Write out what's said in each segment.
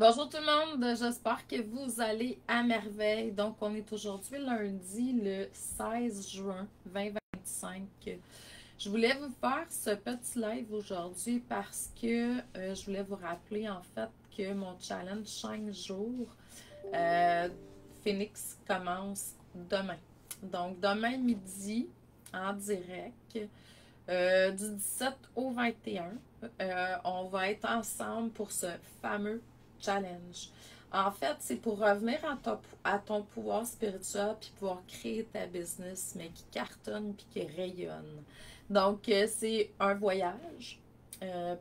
Bonjour tout le monde, j'espère que vous allez à merveille. Donc, on est aujourd'hui lundi le 16 juin 2025. Je voulais vous faire ce petit live aujourd'hui parce que je voulais vous rappeler en fait que mon challenge 5 jours euh, Phoenix commence demain. Donc, demain midi en direct. Du 17 au 21, on va être ensemble pour ce fameux challenge. En fait, c'est pour revenir à ton pouvoir spirituel puis pouvoir créer ta business, mais qui cartonne puis qui rayonne. Donc, c'est un voyage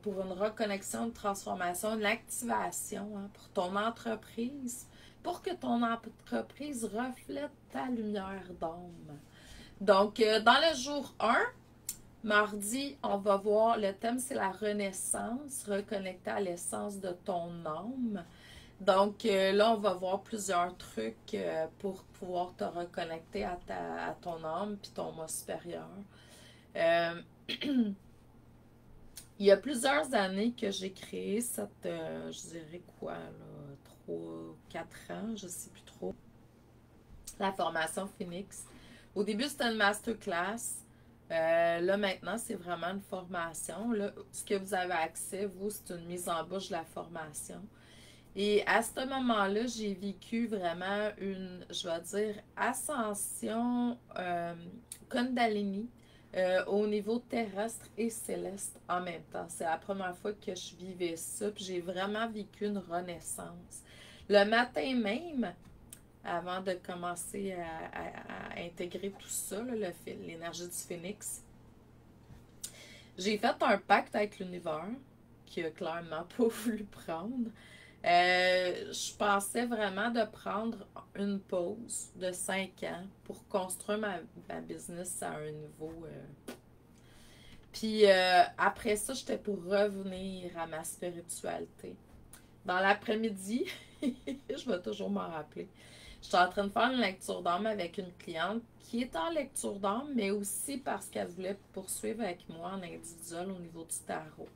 pour une reconnexion, une transformation, une activation hein, pour ton entreprise, pour que ton entreprise reflète ta lumière d'âme. Donc, dans le jour 1, mardi, on va voir, le thème c'est la renaissance, reconnecter à l'essence de ton âme. Donc là, on va voir plusieurs trucs pour pouvoir te reconnecter à ton âme puis ton moi supérieur. Euh, il y a plusieurs années que j'ai créé cette, je dirais quoi, là, 3, 4 ans, je sais plus trop, la formation Phoenix. Au début, c'était une masterclass. Là, maintenant, c'est vraiment une formation. Là, ce que vous avez accès, vous, c'est une mise en bouche de la formation. Et à ce moment-là, j'ai vécu vraiment une, je vais dire, ascension Kundalini au niveau terrestre et céleste en même temps. C'est la première fois que je vivais ça, puis j'ai vraiment vécu une renaissance. Le matin même, avant de commencer à intégrer tout ça, l'énergie du phénix, j'ai fait un pacte avec l'univers qui a clairement pas voulu prendre. Je pensais vraiment de prendre une pause de 5 ans pour construire ma business à un niveau. Puis après ça, j'étais pour revenir à ma spiritualité. Dans l'après-midi, je vais toujours m'en rappeler. J'étais en train de faire une lecture d'âme avec une cliente qui est en lecture d'âme, mais aussi parce qu'elle voulait poursuivre avec moi en individuel au niveau du tarot.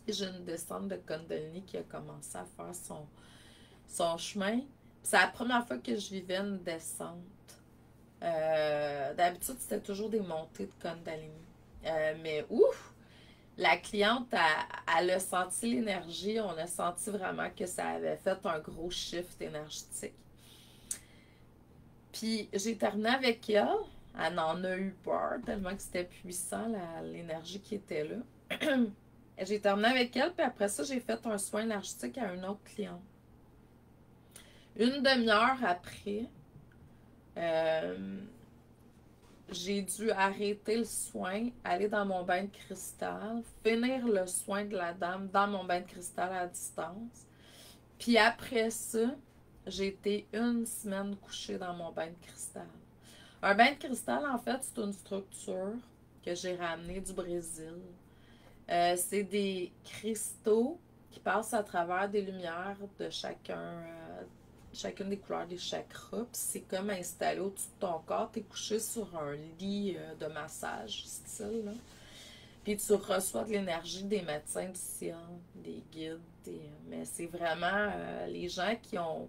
J'ai une descente de Kundalini qui a commencé à faire son chemin. C'est la première fois que je vivais une descente. D'habitude, c'était toujours des montées de Kundalini. Mais ouf! La cliente, elle a senti l'énergie. On a senti vraiment que ça avait fait un gros shift énergétique. Puis j'ai terminé avec elle. Elle en a eu peur tellement que c'était puissant, l'énergie qui était là. J'ai terminé avec elle, puis après ça, j'ai fait un soin énergétique à un autre client. Une demi-heure après, euh, j'ai dû arrêter le soin, aller dans mon bain de cristal, finir le soin de la dame dans mon bain de cristal à distance. Puis après ça, j'ai été une semaine couchée dans mon bain de cristal. Un bain de cristal, en fait, c'est une structure que j'ai ramenée du Brésil. C'est des cristaux qui passent à travers des lumières de chacune des couleurs des chakras. Puis c'est comme installé au-dessus de ton corps. Tu es couché sur un lit de massage, style. Là. Puis tu reçois de l'énergie des médecins du ciel, des guides. Mais c'est vraiment les gens qui ont,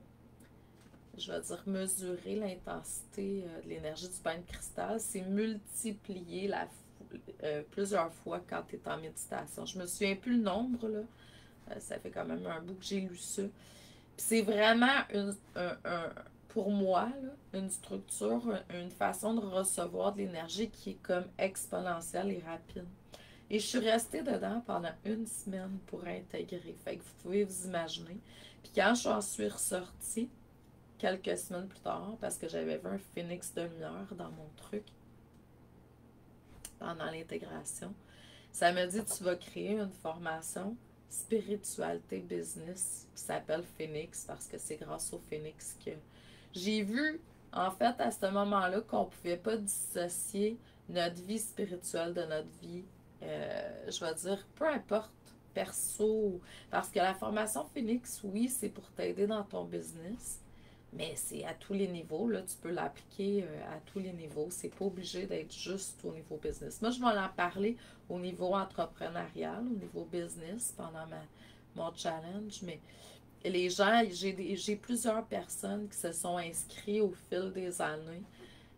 je vais dire, mesuré l'intensité de l'énergie du bain de cristal. C'est multiplié plusieurs fois quand tu es en méditation. Je me souviens plus le nombre, là. Ça fait quand même un bout que j'ai lu ça. Puis c'est vraiment pour moi, là, une structure, une façon de recevoir de l'énergie qui est comme exponentielle et rapide. Et je suis restée dedans pendant une semaine pour intégrer. Fait que vous pouvez vous imaginer. Puis quand j'en suis ressortie, quelques semaines plus tard, parce que j'avais vu un phénix de lumière dans mon truc pendant l'intégration, ça me dit tu vas créer une formation spiritualité business qui s'appelle Phoenix parce que c'est grâce au Phoenix que j'ai vu en fait à ce moment-là qu'on ne pouvait pas dissocier notre vie spirituelle de notre vie, je vais dire, peu importe, perso. Parce que la formation Phoenix, oui, c'est pour t'aider dans ton business, mais c'est à tous les niveaux, là, tu peux l'appliquer à tous les niveaux. C'est pas obligé d'être juste au niveau business. Moi, je vais en parler au niveau entrepreneurial, au niveau business pendant mon challenge, mais les gens, j'ai plusieurs personnes qui se sont inscrites au fil des années,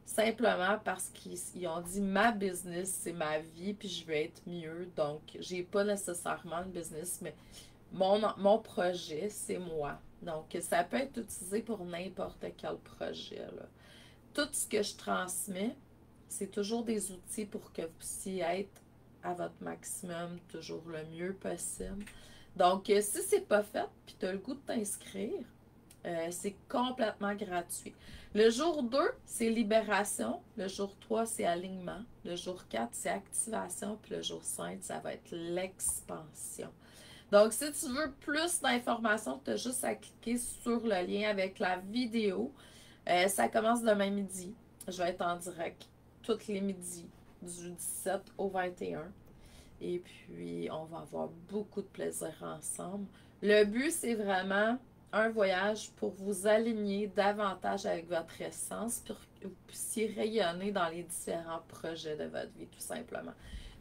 simplement parce qu'ils ont dit ma business, c'est ma vie, puis je veux être mieux. Donc, j'ai pas nécessairement de business, mais mon projet, c'est moi. Donc, ça peut être utilisé pour n'importe quel projet, là. Tout ce que je transmets, c'est toujours des outils pour que vous puissiez être à votre maximum, toujours le mieux possible. Donc, si c'est pas fait, puis tu as le goût de t'inscrire, c'est complètement gratuit. Le jour 2, c'est libération. Le jour 3, c'est alignement. Le jour 4, c'est activation. Puis le jour 5, ça va être l'expansion. Donc, si tu veux plus d'informations, tu as juste à cliquer sur le lien avec la vidéo. Ça commence demain midi. Je vais être en direct tous les midis du 17 au 21. Et puis, on va avoir beaucoup de plaisir ensemble. Le but, c'est vraiment un voyage pour vous aligner davantage avec votre essence, pour que vous puissiez rayonner dans les différents projets de votre vie, tout simplement.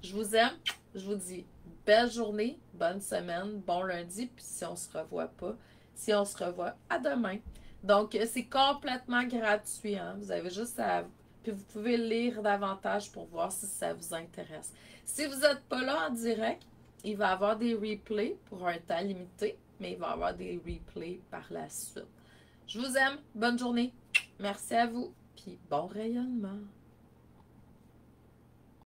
Je vous aime. Je vous dis belle journée, bonne semaine, bon lundi, puis si on se revoit pas, si on se revoit, à demain. Donc, c'est complètement gratuit, hein? Vous avez juste à... Puis vous pouvez lire davantage pour voir si ça vous intéresse. Si vous n'êtes pas là en direct, il va y avoir des replays pour un temps limité, mais il va y avoir des replays par la suite. Je vous aime. Bonne journée. Merci à vous. Puis bon rayonnement.